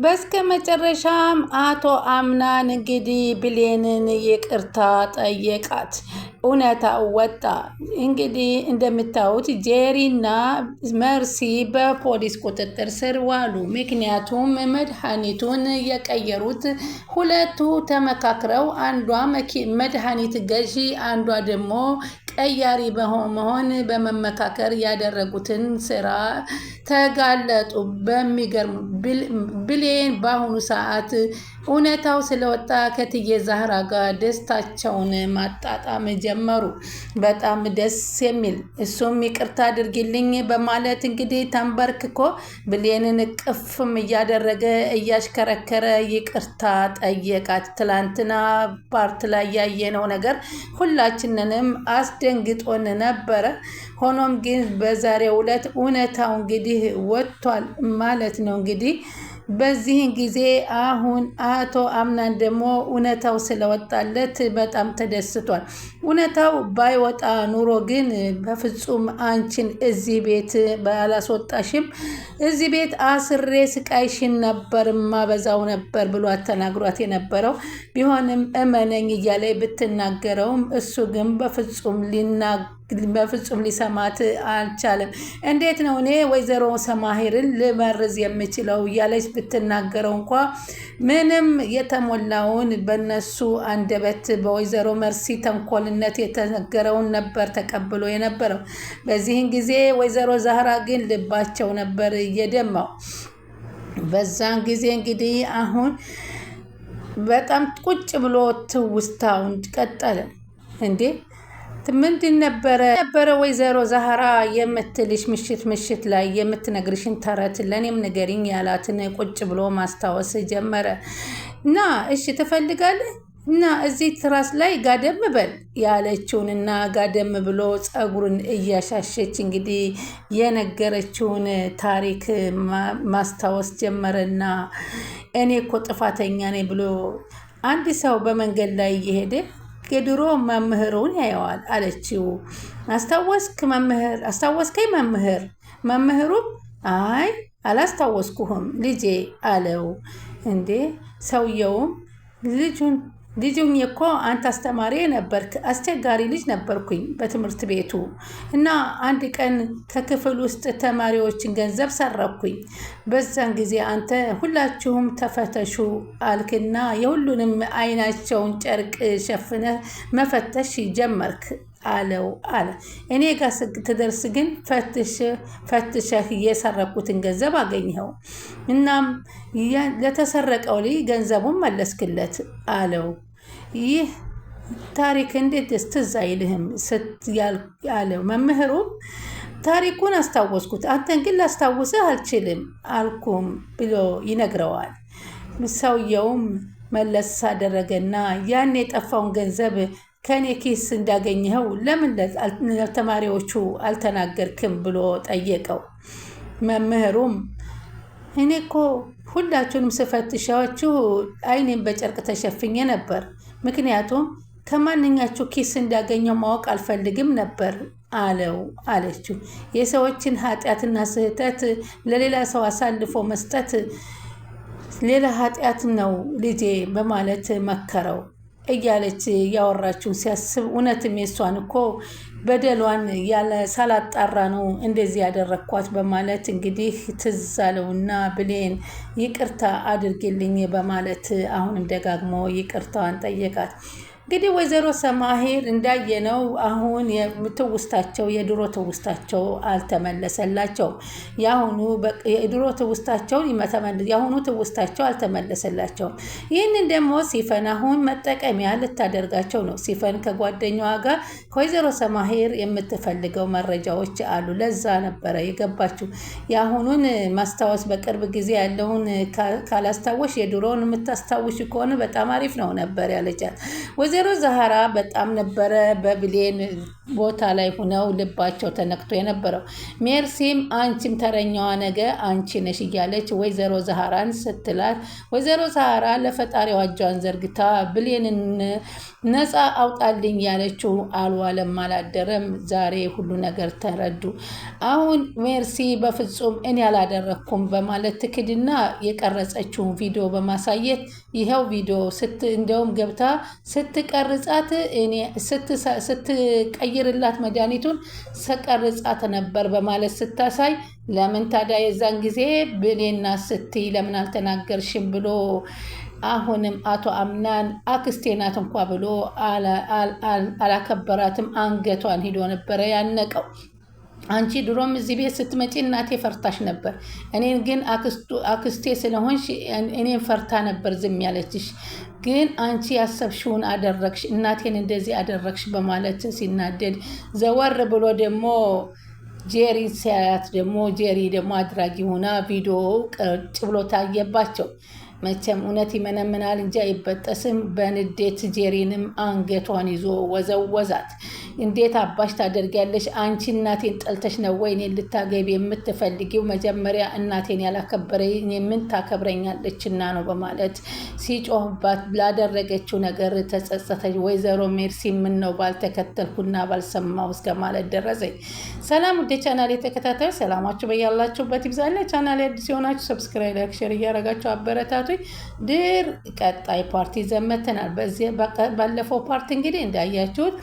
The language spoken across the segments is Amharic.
በስከ መጨረሻም አቶ አምናን እንግዲህ ብሌንን ይቅርታ ጠየቃት። እውነታው ወጣ። እንግዲህ እንደምታዩት ጄሪና መርሲ በፖሊስ ቁጥጥር ስር ዋሉ። ምክንያቱም መድኃኒቱን የቀየሩት ሁለቱ ተመካክረው፣ አንዷ መድኃኒት ገዢ፣ አንዷ ደግሞ ቀያሪ በመሆን በመመካከር ያደረጉትን ስራ ተጋለጡ። በሚገርም ብሌን በአሁኑ ሰዓት እውነታው ስለወጣ ከትዬ ዛህራ ጋር ደስታቸውን ማጣጣም ጀመሩ። በጣም ደስ የሚል እሱም ይቅርታ አድርጊልኝ በማለት እንግዲህ ተንበርክኮ ብሌንን ቅፍም እያደረገ እያሽከረከረ ይቅርታ ጠየቃት። ትላንትና ፓርት ላይ ያየነው ነገር ሁላችንንም አስደንግጦን ነበረ። ሆኖም ግን በዛሬው ዕለት እውነታው እንግዲህ ወጥቷል ማለት ነው። እንግዲህ በዚህን ጊዜ አሁን አቶ አምናን ደግሞ እውነታው ስለወጣለት በጣም ተደስቷል። እውነታው ባይወጣ ኑሮ ግን በፍጹም አንቺን እዚህ ቤት ባላስወጣሽም እዚህ ቤት አስሬ ስቃይሽን ነበር ማበዛው ነበር ብሏት ተናግሯት የነበረው ቢሆንም እመነኝ እያለ ብትናገረውም እሱ ግን በፍጹም ሊሰማት አልቻለም። እንዴት ነው እኔ ወይዘሮ ሰማሄርን ልመርዝ የምችለው እያለች ብትናገረው እንኳ ምንም የተሞላውን በነሱ አንደበት በወይዘሮ መርሲ ተንኮልነት የተነገረውን ነበር ተቀብሎ የነበረው። በዚህን ጊዜ ወይዘሮ ዛህራ ግን ልባቸው ነበር እየደማው። በዛን ጊዜ እንግዲህ አሁን በጣም ቁጭ ብሎ ትውስታውን ቀጠለ። እንዴ ምንድን ነበረ ወይዘሮ ዛህራ የምትልሽ ምሽት ላይ የምትነግርሽን ተረት ለእኔም ንገሪኝ ያላትን ቁጭ ብሎ ማስታወስ ጀመረ። እና እሺ ትፈልጋለህ እና እዚህ ትራስ ላይ ጋደም በል ያለችውንና ጋደም ብሎ ፀጉርን እያሻሸች እንግዲህ የነገረችውን ታሪክ ማስታወስ ጀመረና እኔ እኮ ጥፋተኛ ነኝ ብሎ አንድ ሰው በመንገድ ላይ እየሄደ የድሮ መምህሩን ያየዋል አለችው። አስታወስከኝ መምህር? መምህሩም አይ አላስታወስኩህም ልጄ አለው። እንዴ ሰውየውም ልጁን እኮ አንተ አስተማሪ ነበርክ። አስቸጋሪ ልጅ ነበርኩኝ በትምህርት ቤቱ እና አንድ ቀን ከክፍል ውስጥ ተማሪዎችን ገንዘብ ሰረኩኝ። በዛን ጊዜ አንተ ሁላችሁም ተፈተሹ አልክና የሁሉንም አይናቸውን ጨርቅ ሸፍነህ መፈተሽ ጀመርክ አለው አለ። እኔ ጋር ስትደርስ ግን ፈትሸህ የሰረኩትን ገንዘብ አገኘኸው። እናም ለተሰረቀው ልጅ ገንዘቡን መለስክለት አለው። ይህ ታሪክ እንዴት ደስ ትዝ አይልህም አለው። መምህሩም ታሪኩን አስታወስኩት፣ አንተን ግን ላስታውስህ አልችልም አልኩም ብሎ ይነግረዋል። ሰውየውም መለስ አደረገና ያን የጠፋውን ገንዘብ ከኔ ኪስ እንዳገኘኸው ለምን ለተማሪዎቹ አልተናገርክም ብሎ ጠየቀው። መምህሩም እኔ እኮ ሁላችሁንም ስፈትሻችሁ አይኔን በጨርቅ ተሸፍኜ ነበር። ምክንያቱም ከማንኛችሁ ኪስ እንዳገኘው ማወቅ አልፈልግም ነበር አለችው። የሰዎችን ኃጢአትና ስህተት ለሌላ ሰው አሳልፎ መስጠት ሌላ ኃጢአት ነው ልጄ በማለት መከረው። እያለች ያወራችውን ሲያስብ እውነትም የሷን እኮ በደሏን ሳላጣራ ነው እንደዚህ ያደረኳት በማለት እንግዲህ ትዝ አለውና ብሌን ይቅርታ አድርግልኝ በማለት አሁንም ደጋግሞ ይቅርታዋን ጠየቃት። እንግዲህ ወይዘሮ ሰማሄር እንዳየነው አሁን ትውስታቸው የድሮ ትውስታቸው አልተመለሰላቸው። የድሮ ትውስታቸውን የአሁኑ ትውስታቸው አልተመለሰላቸውም። ይህንን ደግሞ ሲፈን አሁን መጠቀሚያ ልታደርጋቸው ነው። ሲፈን ከጓደኛዋ ጋር ከወይዘሮ ሰማሄር የምትፈልገው መረጃዎች አሉ። ለዛ ነበረ የገባችው። የአሁኑን ማስታወስ በቅርብ ጊዜ ያለውን ካላስታወሽ የድሮውን የምታስታውሽ ከሆነ በጣም አሪፍ ነው ነበር ያለቻት። ወይዘሮ ዛህራ በጣም ነበረ በብሌን ቦታ ላይ ሆነው ልባቸው ተነክቶ የነበረው። ሜርሲም አንቺም ተረኛዋ ነገ አንቺ ነሽ እያለች ወይዘሮ ዛህራን ስትላት፣ ወይዘሮ ዛህራ ለፈጣሪዋ እጇን ዘርግታ ብሌንን ነፃ አውጣልኝ ያለችው አልዋለም አላደረም። ዛሬ ሁሉ ነገር ተረዱ። አሁን ሜርሲ በፍጹም እኔ አላደረኩም በማለት ትክድና የቀረጸችውን ቪዲዮ በማሳየት ይኸው ቪዲዮ እንደውም ገብታ ስትቀርጻት ስትቀይርላት መድኃኒቱን ሰቀርጻት ነበር በማለት ስታሳይ፣ ለምን ታዲያ የዛን ጊዜ ብሌና ስትይ ለምን አልተናገርሽም ብሎ አሁንም አቶ አምናን አክስቴ ናት እንኳ ብሎ አላከበራትም። አንገቷን ሂዶ ነበረ ያነቀው። አንቺ ድሮም እዚህ ቤት ስትመጪ እናቴ ፈርታሽ ነበር፣ እኔን ግን አክስቴ ስለሆንሽ እኔን ፈርታ ነበር ዝም ያለችሽ። ግን አንቺ ያሰብሽውን አደረግሽ፣ እናቴን እንደዚህ አደረግሽ በማለት ሲናደድ፣ ዘወር ብሎ ደግሞ ጄሪ ሲያያት ደግሞ ጄሪ ደግሞ አድራጊ ሆና ቪዲዮ ቅርጭ ብሎ ታየባቸው። መቼም እውነት ይመነምናል እንጂ አይበጠስም። በንዴት ጄሪንም አንገቷን ይዞ ወዘወዛት። እንዴት አባሽ ታደርጊያለሽ? አንቺ እናቴን ጠልተሽ ነው ወይ እኔን ልታገቢ የምትፈልጊው? መጀመሪያ እናቴን ያላከበረኝ ምን ታከብረኛለችና ነው በማለት ሲጮህባት ላደረገችው ነገር ተጸጸተች። ወይዘሮ ሜርሲ ምን ነው ባልተከተልኩና ባልሰማው እስከ ማለት ደረሰኝ። ሰላም ውዴ ቻናል የተከታታዩ ሰላማችሁ በያላችሁበት ይብዛል። ቻናል አዲስ የሆናችሁ ሰብስክራይብ፣ ላይክ፣ ሼር እያደረጋችሁ አበረታቱ። ድር ቀጣይ ፓርቲ ዘመተናል። በዚህ ባለፈው ፓርቲ እንግዲህ እንዳያችሁት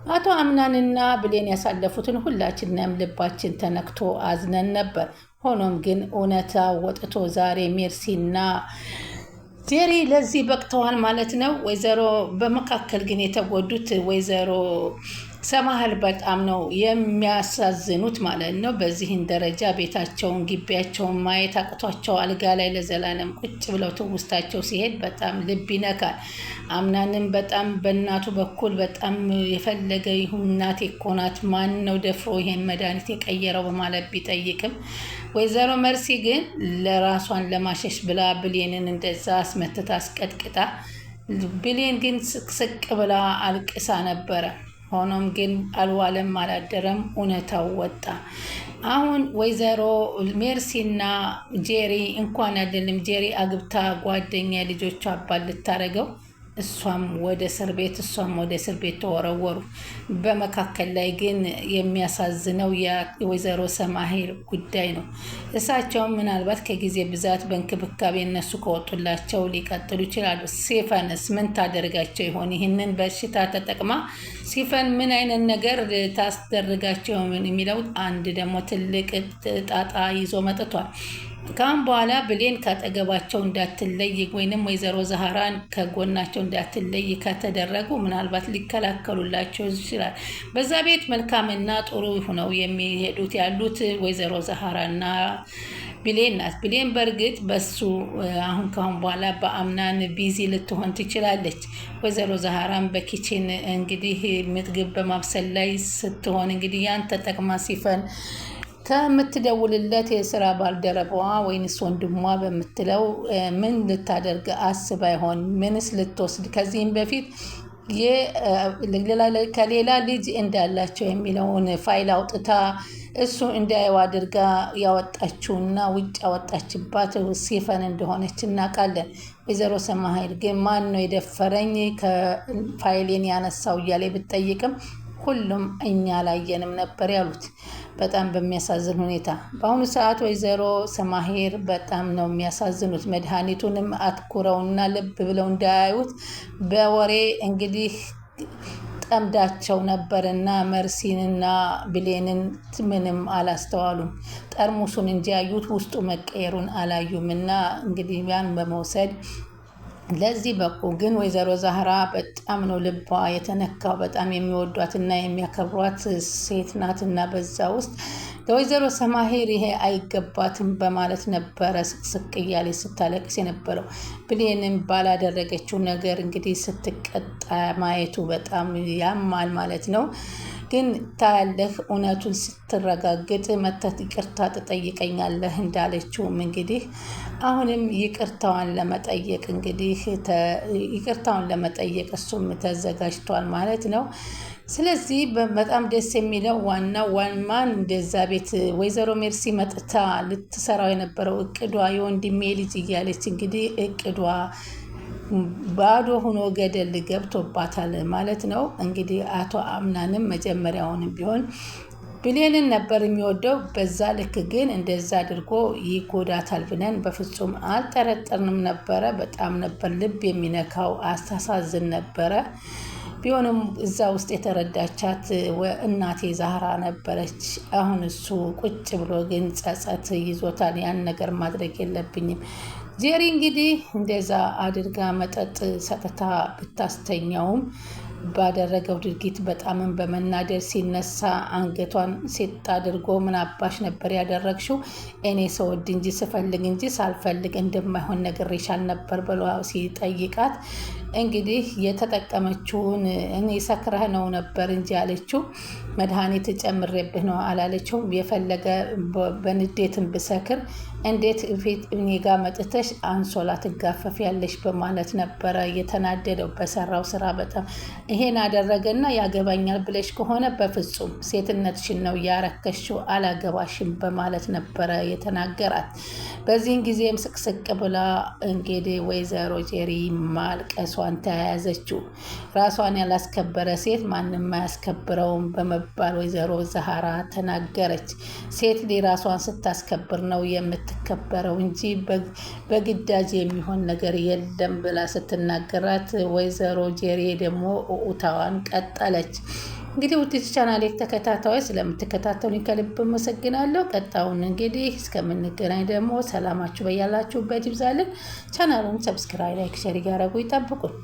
አቶ አምናንና ብሌን ያሳለፉትን ሁላችንም ልባችን ተነክቶ አዝነን ነበር። ሆኖም ግን እውነታ ወጥቶ ዛሬ ሜርሲና ጄሪ ለዚህ በቅተዋል ማለት ነው። ወይዘሮ በመካከል ግን የተጎዱት ወይዘሮ ሰማህል በጣም ነው የሚያሳዝኑት ማለት ነው። በዚህን ደረጃ ቤታቸውን ግቢያቸውን ማየት አቅቷቸው አልጋ ላይ ለዘላለም ቁጭ ብለው ትውስታቸው ሲሄድ በጣም ልብ ይነካል። አምናንም በጣም በእናቱ በኩል በጣም የፈለገ ይሁን እናቴ እኮ ናት፣ ማን ነው ደፍሮ ይሄን መድኃኒት የቀየረው በማለት ቢጠይቅም ወይዘሮ መርሲ ግን ለራሷን ለማሸሽ ብላ ብሌንን እንደዛ አስመትታ አስቀጥቅጣ፣ ብሌን ግን ስቅ ብላ አልቅሳ ነበረ። ሆኖም ግን አልዋለም አላደረም፣ እውነታው ወጣ። አሁን ወይዘሮ ሜርሲና ጄሪ እንኳን አይደለም ጄሪ አግብታ ጓደኛ ልጆቿ አባል ልታረገው እሷም ወደ እስር ቤት ተወረወሩ። በመካከል ላይ ግን የሚያሳዝነው የወይዘሮ ሰማሄር ጉዳይ ነው። እሳቸውም ምናልባት ከጊዜ ብዛት በእንክብካቤ እነሱ ከወጡላቸው ሊቀጥሉ ይችላሉ። ሲፈንስ ምን ታደርጋቸው ይሆን? ይህንን በሽታ ተጠቅማ ሲፈን ምን አይነት ነገር ታስደርጋቸው የሚለው አንድ ደግሞ ትልቅ ጣጣ ይዞ መጥቷል። ካሁን በኋላ ብሌን ካጠገባቸው እንዳትለይ ወይንም ወይዘሮ ዛህራን ከጎናቸው እንዳትለይ ከተደረጉ ምናልባት ሊከላከሉላቸው ይችላል። በዛ ቤት መልካምና ጥሩ ሆነው የሚሄዱት ያሉት ወይዘሮ ዛህራና ብሌን ናት። ብሌን በእርግጥ በሱ አሁን ካሁን በኋላ በአምናን ቢዚ ልትሆን ትችላለች። ወይዘሮ ዛህራን በኪችን እንግዲህ ምግብ በማብሰል ላይ ስትሆን እንግዲህ ያን ተጠቅማ ሲፈን ከምትደውልለት የስራ ባልደረባዋ ወይንስ ወንድሟ በምትለው ምን ልታደርግ አስባ ይሆን? ምንስ ልትወስድ? ከዚህም በፊት ከሌላ ልጅ እንዳላቸው የሚለውን ፋይል አውጥታ እሱ እንዳየው አድርጋ ያወጣችውና ውጭ ያወጣችባት ሲፈን እንደሆነች እናውቃለን። ወይዘሮ ሰማሄር ግን ማን ነው የደፈረኝ ከፋይሌን ያነሳው እያለ ብትጠይቅም ሁሉም እኛ ላየንም ነበር ያሉት። በጣም በሚያሳዝን ሁኔታ በአሁኑ ሰዓት ወይዘሮ ሰማሄር በጣም ነው የሚያሳዝኑት። መድኃኒቱንም አትኩረውና ልብ ብለው እንዳያዩት በወሬ እንግዲህ ጠምዳቸው ነበርና መርሲንና ብሌንን ምንም አላስተዋሉም። ጠርሙሱን እንጂ ያዩት ውስጡ መቀየሩን አላዩም። እና እንግዲህ ያን በመውሰድ ለዚህ በቁ። ግን ወይዘሮ ዛህራ በጣም ነው ልቧ የተነካው። በጣም የሚወዷትና የሚያከብሯት ሴት ናትና በዛ ውስጥ ለወይዘሮ ሰማሄር ይሄ አይገባትም በማለት ነበረ ስቅስቅ እያለች ስታለቅስ የነበረው። ብሌንም ባላደረገችው ነገር እንግዲህ ስትቀጣ ማየቱ በጣም ያማል ማለት ነው። ግን ታያለህ እውነቱን ስትረጋግጥ መተት ይቅርታ ትጠይቀኛለህ እንዳለችውም እንግዲህ አሁንም ይቅርታዋን ለመጠየቅ እንግዲህ ይቅርታውን ለመጠየቅ እሱም ተዘጋጅቷል ማለት ነው። ስለዚህ በጣም ደስ የሚለው ዋናው እንደዛ ቤት ወይዘሮ ሜርሲ መጥታ ልትሰራው የነበረው እቅዷ የወንድሜ ልጅ እያለች እንግዲህ እቅዷ ባዶ ሆኖ ገደል ገብቶባታል ማለት ነው። እንግዲህ አቶ አምናንም መጀመሪያውንም ቢሆን ብሌንን ነበር የሚወደው። በዛ ልክ ግን እንደዛ አድርጎ ይጎዳታል ብለን በፍጹም አልጠረጠርንም ነበረ። በጣም ነበር ልብ የሚነካው፣ አስተሳዝን ነበረ። ቢሆንም እዛ ውስጥ የተረዳቻት እናቴ ዛህራ ነበረች። አሁን እሱ ቁጭ ብሎ ግን ጸጸት ይዞታል። ያን ነገር ማድረግ የለብኝም። ጄሪ እንግዲህ እንደዛ አድርጋ መጠጥ ሰጥታ ብታስተኛውም ባደረገው ድርጊት በጣምም በመናደድ ሲነሳ አንገቷን ሴት አድርጎ ምን አባሽ ነበር ያደረግሽው? እኔ ስወድ እንጂ ስፈልግ እንጂ ሳልፈልግ እንደማይሆን ነግሬሻል ነበር ብሎ ሲጠይቃት እንግዲህ የተጠቀመችውን እኔ ሰክረህ ነው ነበር እንጂ አለችው። መድኃኒት ጨምሬብህ ነው አላለችውም። የፈለገ በንዴትን ብሰክር እንዴት ፊት እኔ ጋር መጥተሽ አንሶላ ትጋፈፍ ያለሽ በማለት ነበረ የተናደደው በሰራው ስራ። በጣም ይሄን አደረገና ያገባኛል ብለሽ ከሆነ በፍጹም ሴትነትሽን ነው ያረከሽው፣ አላገባሽም በማለት ነበረ የተናገራት። በዚህን ጊዜም ስቅስቅ ብላ እንግዲህ ወይዘሮ ጄሪ ማልቀሷን ተያያዘችው። ራሷን ያላስከበረ ሴት ማንም አያስከብረውም በመባል ወይዘሮ ዛህራ ተናገረች። ሴት ራሷን ስታስከብር ነው የምትከበረው እንጂ በግዳጅ የሚሆን ነገር የለም ብላ ስትናገራት፣ ወይዘሮ ጄሪ ደግሞ ኡታዋን ቀጠለች። እንግዲህ ውድ ቻናሌ ተከታታዮች ስለምትከታተሉኝ ከልብ አመሰግናለሁ። ቀጣውን እንግዲህ እስከምንገናኝ ደግሞ ሰላማችሁ በያላችሁበት ይብዛልን። ቻናሉን ሰብስክራይብ፣ ላይክ፣ ሼር ያደርጉ ይጠብቁን።